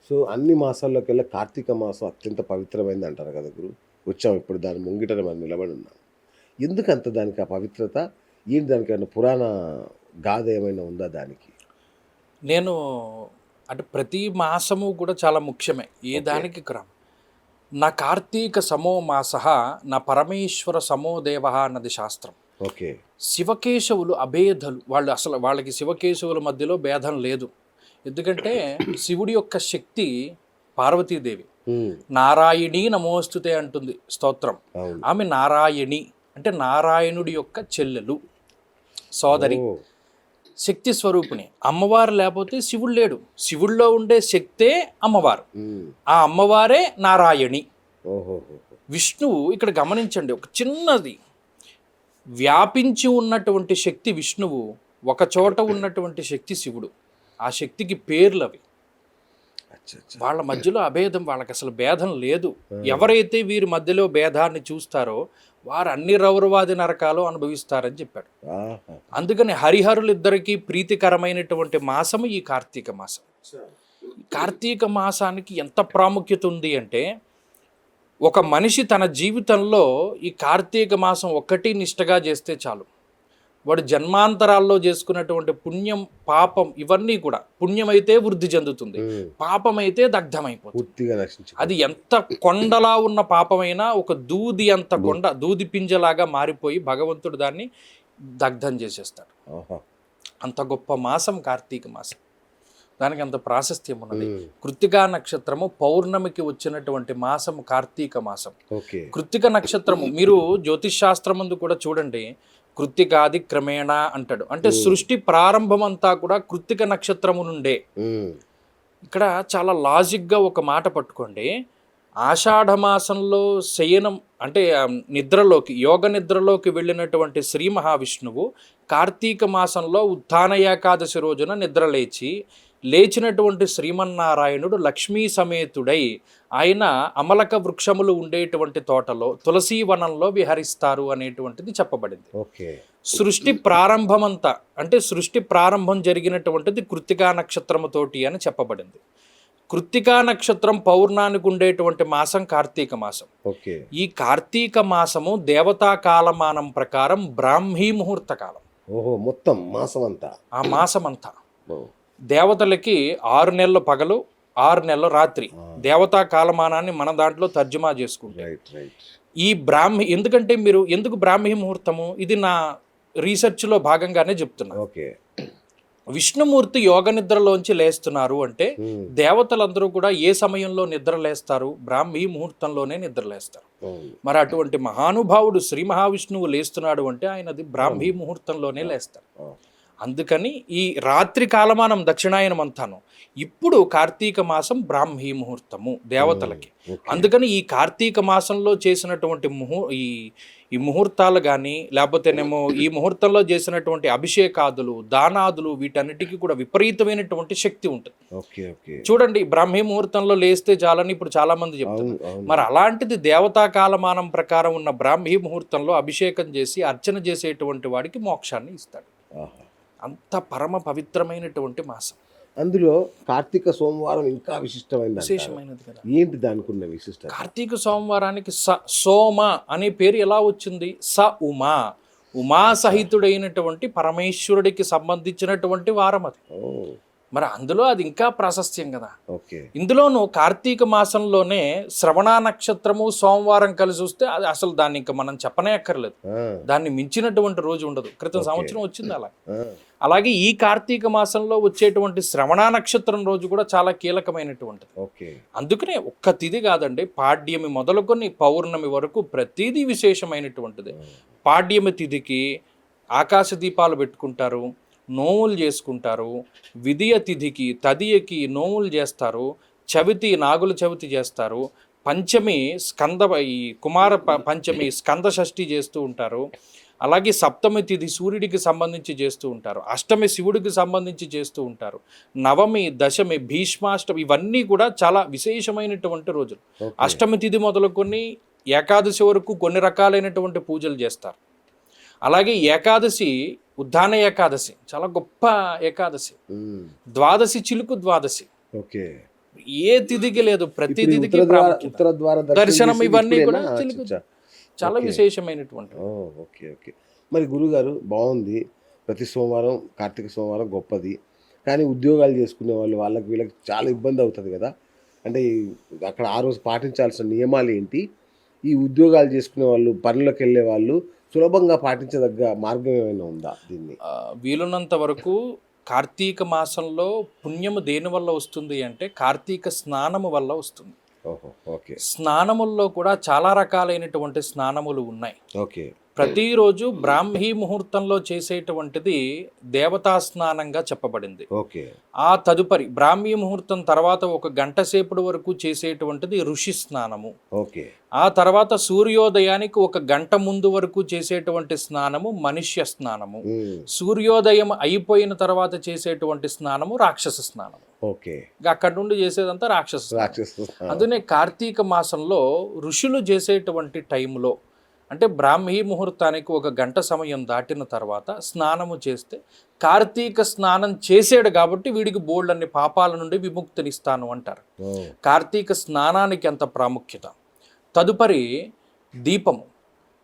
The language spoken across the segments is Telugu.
సో అన్ని మాసాల్లోకెల్లా కార్తీక మాసం అత్యంత పవిత్రమైంది అంటారు కదా గురు. వచ్చాం ఇప్పుడు దాని ముంగిటన మనం నిలబడి ఉన్నాం. ఎందుకంత దానికి ఆ పవిత్రత? ఏంటి దానికేమన్నా పురాణ గాథ ఏమైనా ఉందా దానికి? నేను అంటే ప్రతి మాసము కూడా చాలా ముఖ్యమే. ఏ ఓకే. దానికి క్రమం. నా కార్తీక సమో మాసః నా పరమేశ్వర సమో దేవః అన్నది శాస్త్రం. ఓకే. శివకేశవులు అభేదలు. వాళ్ళు అసలు వాళ్ళకి శివకేశవుల మధ్యలో భేదం లేదు. ఎందుకంటే శివుడి యొక్క శక్తి పార్వతీదేవి. హ్మ్. నారాయణీ నమోస్తుతే అంటుంది స్తోత్రం. అవును. ఆమె నారాయణి అంటే నారాయణుడి యొక్క చెల్లెలు, సోదరి, ఓహ్! శక్తి స్వరూపిణి. అమ్మవారు లేకపోతే శివుడు లేడు. శివుడిలో ఉండే శక్తే అమ్మవారు. హ్మ్. ఆ అమ్మవారే నారాయణి. ఓహోహో! విష్ణువు ఇక్కడ గమనించండి, ఒక చిన్నది వ్యాపించి ఉన్నటువంటి శక్తి విష్ణువు, ఒక చోట ఉన్నటువంటి శక్తి శివుడు. ఆ శక్తికి పేర్లు అవి. అచ్చచ్చ! వాళ్ళ మధ్యలో అభేదం, వాళ్ళకి అసలు భేదం లేదు. ఎవరైతే వీరి మధ్యలో భేదాన్ని చూస్తారో వారు అన్ని రౌరవాది నరకాలు అనుభవిస్తారని చెప్పాడు. ఆహా! అందుకని హరిహరులిద్దరికీ ప్రీతికరమైనటువంటి మాసము ఈ కార్తీక మాసం. కార్తీక మాసానికి ఎంత ప్రాముఖ్యత ఉంది అంటే, ఒక మనిషి తన జీవితంలో ఈ కార్తీక మాసం ఒక్కటి నిష్టగా చేస్తే చాలు, వాడు జన్మాంతరాల్లో చేసుకున్నటువంటి పుణ్యం పాపం ఇవన్నీ కూడా, పుణ్యమైతే వృద్ధి చెందుతుంది, హ్మ్. పాపమైతే దగ్ధమైపోతుంది. పూర్తిగా నశించి అది ఎంత కొండలా ఉన్న పాపమైనా ఒక దూది అంత కొండ, దూది పింజలాగా మారిపోయి భగవంతుడు దాన్ని దగ్ధం చేసేస్తాడు. ఆహా! అంత గొప్ప మాసం కార్తీక మాసం. దానికి అంత ప్రాశస్త్యం ఉన్నది. హ్మ్. కృత్తికా నక్షత్రము పౌర్ణమికి వచ్చినటువంటి మాసం కార్తీక మాసం. ఓకే. కృత్తిక నక్షత్రము మీరు జ్యోతిష్ శాస్త్రం ముందు కూడా చూడండి, కృత్తికాది క్రమేణ అంటాడు. అంటే సృష్టి ప్రారంభం అంతా కూడా కృత్తిక నక్షత్రము నుండే. హ్మ్. ఇక్కడ చాలా లాజిక్గా ఒక మాట పట్టుకోండి. ఆషాఢ మాసంలో శయనం అంటే నిద్రలోకి, యోగ నిద్రలోకి వెళ్ళినటువంటి శ్రీ మహావిష్ణువు కార్తీక మాసంలో ఉత్థాన ఏకాదశి రోజున నిద్రలేచి, లేచినటువంటి శ్రీమన్నారాయణుడు లక్ష్మీ సమేతుడై ఆయన అమలక వృక్షములు ఉండేటువంటి తోటలో తులసీవనంలో విహరిస్తారు అనేటువంటిది చెప్పబడింది. ఓకే. సృష్టి ప్రారంభమంతా అంటే సృష్టి ప్రారంభం జరిగినటువంటిది కృత్తికా నక్షత్రముతోటి అని చెప్పబడింది. కృత్తికా నక్షత్రం పౌర్ణానికి ఉండేటువంటి మాసం కార్తీక మాసం. ఓకే. ఈ కార్తీక మాసము దేవతా కాలమానం ప్రకారం బ్రాహ్మీ ముహూర్త కాలం. ఓహో! మొత్తం మాసమంతా. ఆ మాసమంతా ఓహ్! దేవతలకి 6 నెలలు పగలు, 6 నెలలు రాత్రి. దేవతా కాలమానాన్ని మన దాంట్లో తర్జుమా చేసుకుంటాం. రైట్. రైట్. ఈ బ్రాహ్మి ఎందుకంటే మీరు ఎందుకు బ్రాహ్మీ ముహూర్తము, ఇది నా రీసెర్చ్లో భాగంగానే చెప్తున్నా. ఓకే. విష్ణుమూర్తి యోగ నిద్రలోంచి లేస్తున్నారు అంటే హ్మ్. దేవతలందరూ కూడా ఏ సమయంలో నిద్ర లేస్తారు? బ్రాహ్మీ ముహూర్తంలోనే నిద్ర లేస్తారు. అవును. మరి అటువంటి మహానుభావుడు శ్రీ మహావిష్ణువు లేస్తున్నాడు అంటే ఆయనది బ్రాహ్మీ ముహూర్తంలోనే లేస్తారు. ఆ! అందుకని ఈ రాత్రి కాలమానం దక్షిణాయనం అంతాను. ఇప్పుడు కార్తీక మాసం బ్రాహ్మీ ముహూర్తము దేవతలకి. ఓకే. అందుకని ఈ కార్తీక మాసంలో చేసినటువంటి ఈ ముహూర్తాలు కానీ, లేకపోతేనేమో ఈ ముహూర్తంలో చేసినటువంటి అభిషేకాదులు, దానాదులు, వీటన్నిటికీ కూడా విపరీతమైనటువంటి శక్తి ఉంటుంది. ఓకే. ఓకే. చూడండి, బ్రాహ్మీ ముహూర్తంలో లేస్తే చాలని ఇప్పుడు చాలా మంది చెప్తున్నారు. అవును. అవును. మరి అలాంటిది దేవతా కాలమానం ప్రకారం ఉన్న బ్రాహ్మీ ముహూర్తంలో అభిషేకం చేసి అర్చన చేసేటువంటి వాడికి మోక్షాన్ని ఇస్తాడు. ఆహా! అంత పరమ పవిత్రమైనటువంటి మాసం, అందులో కార్తీక సోమవారం ఇంకా విశిష్టమైనది అంటారు. విశేషమైనది కదా. ఏంటి దానికున్న విశిష్టత? కార్తీక సోమవారానికి సోమ అనే పేరు ఎలా వచ్చింది? ఉమా సహితుడైనటువంటి పరమేశ్వరుడికి సంబంధించినటువంటి వారం అది. ఓహ్! మరి అందులో అది ఇంకా ప్రాశస్త్యం కదా. ఓకే. ఇందులోనూ కార్తీక మాసంలోనే శ్రవణ నక్షత్రము సోమవారం కలిసి వస్తే అది అసలు దాన్ని ఇంకా మనం చెప్పనే అక్కర్లేదు. ఆ! దాన్ని మించినటువంటి రోజు ఉండదు. క్రితం ఓకే. సంవత్సరం వచ్చింది అలా. ఆ! అలాగే ఈ కార్తీక మాసంలో వచ్చేటువంటి శ్రవణ నక్షత్రం రోజు కూడా చాలా కీలకమైనటువంటిది. ఓకే. అందుకనే ఒక్క తిథి కాదండి, పాడ్యమి మొదలుకొని పౌర్ణమి వరకు ప్రతిదీ విశేషమైనటువంటిది. పాడ్యమి తిథికి ఆకాశ దీపాలు పెట్టుకుంటారు, నోములు చేసుకుంటారు. విదియ తిథికి తదియకి నోములు చేస్తారు. చవితి నాగుల చవితి చేస్తారు. పంచమి ఈ కుమార పంచమి స్కంద షష్ఠి చేస్తూ ఉంటారు. అలాగే సప్తమి తిథి సూర్యుడికి సంబంధించి చేస్తూ ఉంటారు. అష్టమి శివుడికి సంబంధించి చేస్తూ ఉంటారు. నవమి, దశమి, భీష్మాష్టమి ఇవన్నీ కూడా చాలా విశేషమైనటువంటి రోజులు. అష్టమి తిథి మొదలుకొని ఏకాదశి వరకు కొన్ని రకాలైనటువంటి పూజలు చేస్తారు. అలాగే ఏకాదశి ఉద్దాన ఏకాదశి చాలా గొప్ప ఏకాదశి. ద్వాదశి చిలుకు ద్వాదశి. ఓకే. ఏ తిథికి లేదు, ప్రతి ఇప్పుడు ఈ తిథికి ప్రాముఖ్యత. ఉత్తర ద్వార దర్శనం చేసేది ఇవన్నీ కూడా ఇప్పుడేనా? తెలుగు అచ్చచ్చా. చాలా ఓకే. విశేషమైనటువంటి. Okay okay. మరి గురుగారు బాగుంది, ప్రతి సోమవారం కార్తీక సోమవారం గొప్పది, కానీ ఉద్యోగాలు చేసుకునే వాళ్ళు వాళ్ళకి వీళ్ళకి చాలా ఇబ్బంది అవుతుంది కదా. అంటే అక్కడ ఆ రోజు పాటించాల్సిన నియమాలు ఏంటి, ఈ ఉద్యోగాలు చేసుకునే వాళ్ళు పనులకు వెళ్ళే వాళ్ళు సులభంగా పాటించదగ్గ మార్గం ఏమైనా ఉందా దీన్ని? వీలున్నంత వరకు కార్తీక మాసంలో పుణ్యము దేని వల్ల వస్తుంది అంటే కార్తీక స్నానము వల్ల వస్తుంది. ఓహో, ఓకే స్నానముల్లో కూడా చాలా రకాలైనటువంటి స్నానములు ఉన్నాయి. ఓకే. ప్రతిరోజు బ్రాహ్మీ ముహూర్తంలో చేసేటువంటిది దేవతా స్నానంగా చెప్పబడింది. ఓకే ఆ తదుపరి బ్రాహ్మీ ముహూర్తం తర్వాత 1 గంట సేపటి వరకు చేసేటువంటిది ఋషి స్నానము. ఓకే. ఆ తర్వాత సూర్యోదయానికి 1 గంట ముందు వరకు చేసేటువంటి స్నానము మనుష్య స్నానము. సూర్యోదయం అయిపోయిన తర్వాత చేసేటువంటి స్నానము రాక్షస స్నానము. ఓకే. అక్కడి నుండి చేసేదంతా రాక్షస స్నానం. రాక్షస. అందునే కార్తీక మాసంలో ఋషులు చేసేటువంటి టైంలో అంటే బ్రాహ్మీ ముహూర్తానికి 1 గంట సమయం దాటిన తర్వాత స్నానము చేస్తే కార్తీక స్నానం చేసాడు కాబట్టి వీడికి బోల్డన్ని పాపాల నుండి విముక్తినిస్తాను అంటారు. కార్తీక స్నానానికి అంత ప్రాముఖ్యత. తదుపరి దీపము.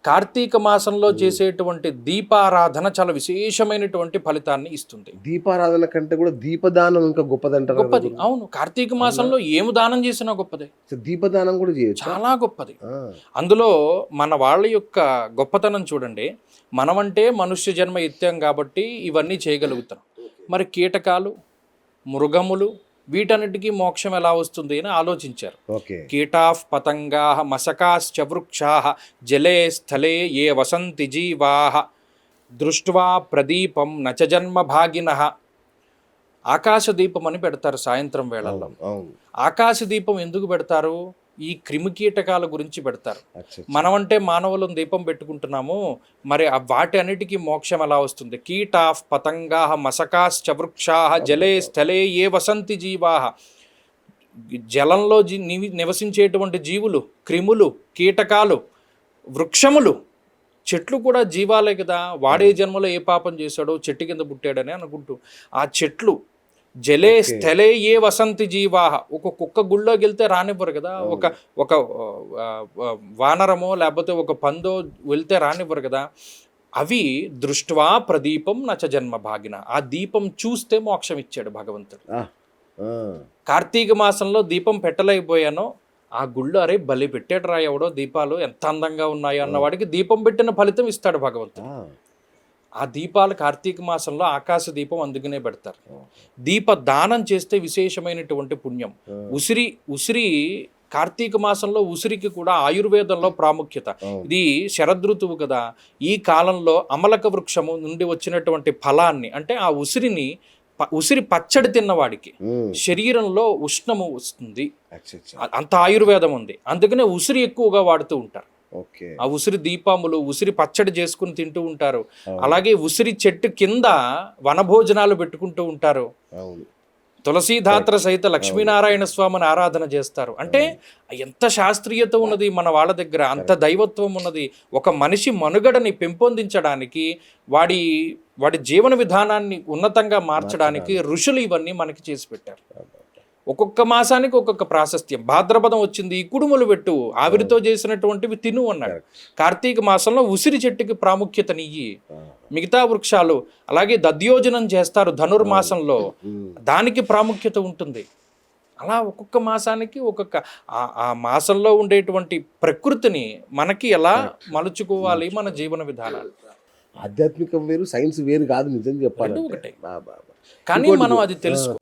కార్తీక మాసంలో చేసేటువంటి దీపారాధన చాలా విశేషమైనటువంటి ఫలితాన్ని ఇస్తుంది. దీపారాధన కంటే కూడా దీపదానం ఇంకా గొప్పదంటారు. గొప్పది. అవును, కార్తీక మాసంలో ఏమి దానం చేసినా గొప్పదే. దీపదానం కూడా చేయొచ్చు. చాలా గొప్పది. అందులో మన వాళ్ళ యొక్క గొప్పతనం చూడండి. మనమంటే మనుష్య జన్మ ఎత్తాం కాబట్టి ఇవన్నీ చేయగలుగుతాం. మరి కీటకాలు, మృగములు వీటన్నిటికీ మోక్షం ఎలా వస్తుంది అని ఆలోచించారు. కీటాః పతంగాః మశకాశ్చ వృక్షాః జలే స్థలే ఏ వసంతి జీవాః దృష్ట్వా ప్రదీపం నచ జన్మ భాగినః. ఆకాశ దీపం అని పెడతారు సాయంత్రం వేళల్లో. ఆకాశ దీపం ఎందుకు పెడతారు? ఈ క్రిమికీటకాల గురించి పెడతారు. మనమంటే మానవులం దీపం పెట్టుకుంటున్నాము, మరి వాటి అన్నిటికీ మోక్షం ఎలా వస్తుంది? కీటాః పతంగాః మశకాశ్చ వృక్షాః జలే స్థలే ఏ వసంతి జీవాః. జలంలో నివసించేటువంటి జీవులు, క్రిములు, కీటకాలు, వృక్షములు, చెట్లు కూడా జీవాలే కదా. వాడే జన్మలో ఏ పాపం చేశాడో చెట్టు కింద పుట్టాడని అనుకుంటూ ఆ చెట్లు జలే స్థలే ఏ వసంతి జీవాహ. ఒక కుక్క గుళ్ళోకి వెళ్తే రానివ్వరు కదా, ఒక వానరమో లేకపోతే ఒక పందో వెళ్తే రానివ్వరు కదా. అవి దృష్ట్వా ప్రదీపం నచ జన్మ భాగిన. ఆ దీపం చూస్తే మోక్షం ఇచ్చాడు భగవంతుడు. కార్తీక మాసంలో దీపం పెట్టలేకపోయానో ఆ గుళ్ళు అరే బలి పెట్టాడు రా ఎవడో దీపాలు ఎంత అందంగా ఉన్నాయో అన్నవాడికి దీపం పెట్టిన ఫలితం ఇస్తాడు భగవంతుడు. ఆ దీపాలు కార్తీక మాసంలో ఆకాశ దీపం అందుకనే పెడతారు. దీప దానం చేస్తే విశేషమైనటువంటి పుణ్యం. ఉసిరి కార్తీక మాసంలో ఉసిరికి కూడా ఆయుర్వేదంలో ప్రాముఖ్యత. ఇది శరదృతువు కదా. ఈ కాలంలో అమలక వృక్షము నుండి వచ్చినటువంటి ఫలాన్ని అంటే ఆ ఉసిరి పచ్చడి తిన్నవాడికి శరీరంలో ఉష్ణము వస్తుంది. అంత ఆయుర్వేదం ఉంది. అందుకనే ఉసిరి ఎక్కువగా వాడుతూ ఉంటారు. ఆ ఉసిరి దీపములు, ఉసిరి పచ్చడి చేసుకుని తింటూ ఉంటారు. అలాగే ఉసిరి చెట్టు కింద వనభోజనాలు పెట్టుకుంటూ ఉంటారు. తులసీధాత్ర సహిత లక్ష్మీనారాయణ స్వామిని ఆరాధన చేస్తారు. అంటే ఎంత శాస్త్రీయత ఉన్నది మన వాళ్ళ దగ్గర, అంత దైవత్వం ఉన్నది. ఒక మనిషి మనుగడని పెంపొందించడానికి, వాడి జీవన విధానాన్ని ఉన్నతంగా మార్చడానికి ఋషులు ఇవన్నీ మనకి చేసి పెట్టారు. ఒక్కొక్క మాసానికి ఒక్కొక్క ప్రాశస్త్యం. భాద్రపదం వచ్చింది, ఈ కుడుములు పెట్టు, ఆవిరితో చేసినటువంటివి తిను అన్నాడు. కార్తీక మాసంలో ఉసిరి చెట్టుకి ప్రాముఖ్యతనియ్యి. మిగతా వృక్షాలు అలాగే దద్యోజనం చేస్తారు ధనుర్మాసంలో, దానికి ప్రాముఖ్యత ఉంటుంది. అలా ఒక్కొక్క మాసానికి ఒక్కొక్క ఆ మాసంలో ఉండేటువంటి ప్రకృతిని మనకి ఎలా మలుచుకోవాలి మన జీవన విధానాలు. ఆధ్యాత్మికం వేరు, సైన్స్ వేరు కాదు. నిజం చెప్పాలి ఒకటే, కానీ మనం అది తెలుసుకో